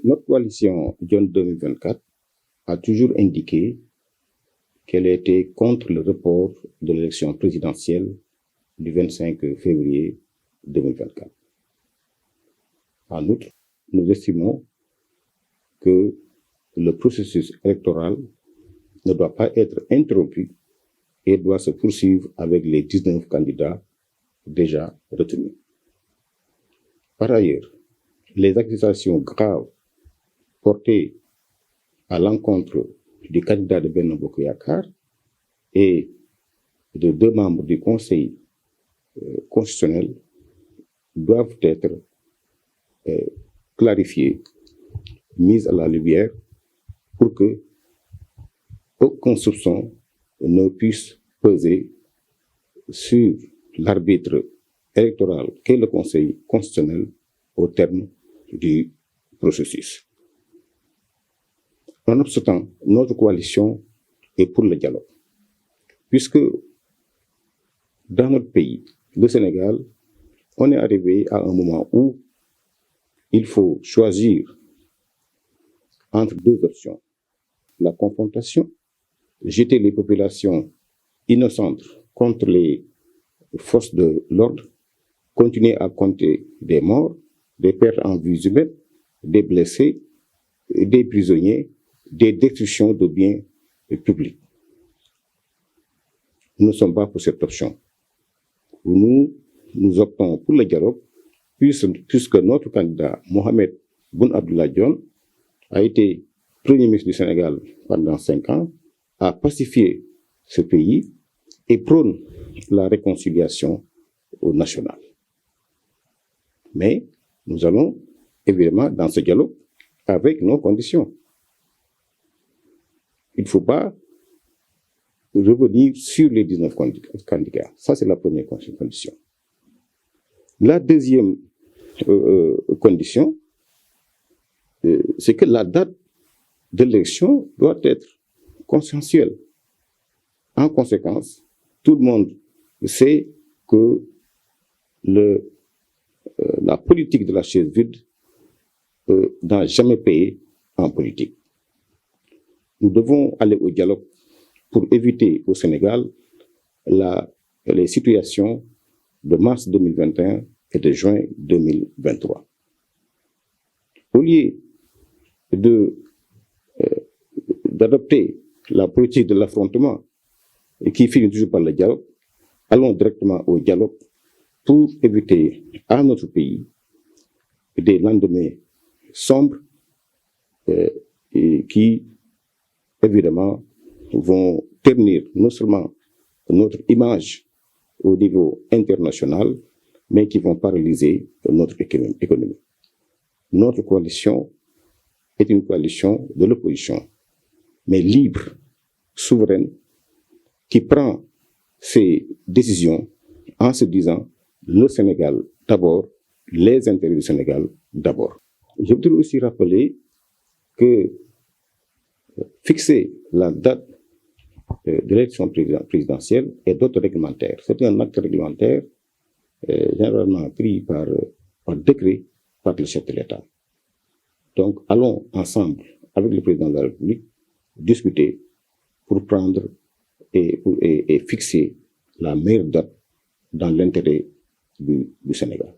Notre coalition Dionne 2024 a toujours indiqué qu'elle était contre le report de l'élection présidentielle du 25 février 2024. En outre, nous estimons que le processus électoral ne doit pas être interrompu et doit se poursuivre avec les 19 candidats déjà retenus. Par ailleurs, les accusations graves portées à l'encontre du candidat de Benno Bokk Yakaar et de 2 membres du Conseil constitutionnel doivent être clarifiées, mises à la lumière pour que aucun soupçon ne puisse peser sur l'arbitre électoral qu'est le Conseil constitutionnel au terme du processus. Nonobstant, notre coalition est pour le dialogue, puisque dans notre pays, le Sénégal, on est arrivé à un moment où il faut choisir entre 2 options. La confrontation, jeter les populations innocentes contre les forces de l'ordre, continuer à compter des morts, des pertes en vies humaines, des blessés, des prisonniers, des destructions de biens publics. Nous ne sommes pas pour cette option. Nous optons pour le dialogue, puisque notre candidat, Mohamed Boun Abdallah Dionne, a été Premier ministre du Sénégal pendant 5 ans, a pacifié ce pays et prône la réconciliation nationale. Mais nous allons évidemment dans ce dialogue avec nos conditions. Il ne faut pas revenir sur les 19 candidats. Ça, c'est la première condition. La deuxième condition, c'est que la date de l'élection doit être consensuelle. En conséquence, tout le monde sait que la politique de la chaise vide n'a jamais payé en politique. Nous devons aller au dialogue pour éviter au Sénégal les situations de mars 2021 et de juin 2023. Au lieu d'adopter la politique de l'affrontement qui finit toujours par le dialogue, allons directement au dialogue pour éviter à notre pays des lendemains sombres qui, évidemment, vont ternir non seulement notre image au niveau international, mais qui vont paralyser notre économie. Notre coalition est une coalition de l'opposition, mais libre, souveraine, qui prend ses décisions en se disant le Sénégal d'abord, les intérêts du Sénégal d'abord. Je voudrais aussi rappeler que fixer la date de l'élection présidentielle est d'acte réglementaire. C'est un acte réglementaire généralement pris par décret par le chef de l'État. Donc, allons ensemble, avec le président de la République, discuter pour prendre et fixer la meilleure date dans l'intérêt du Sénégal.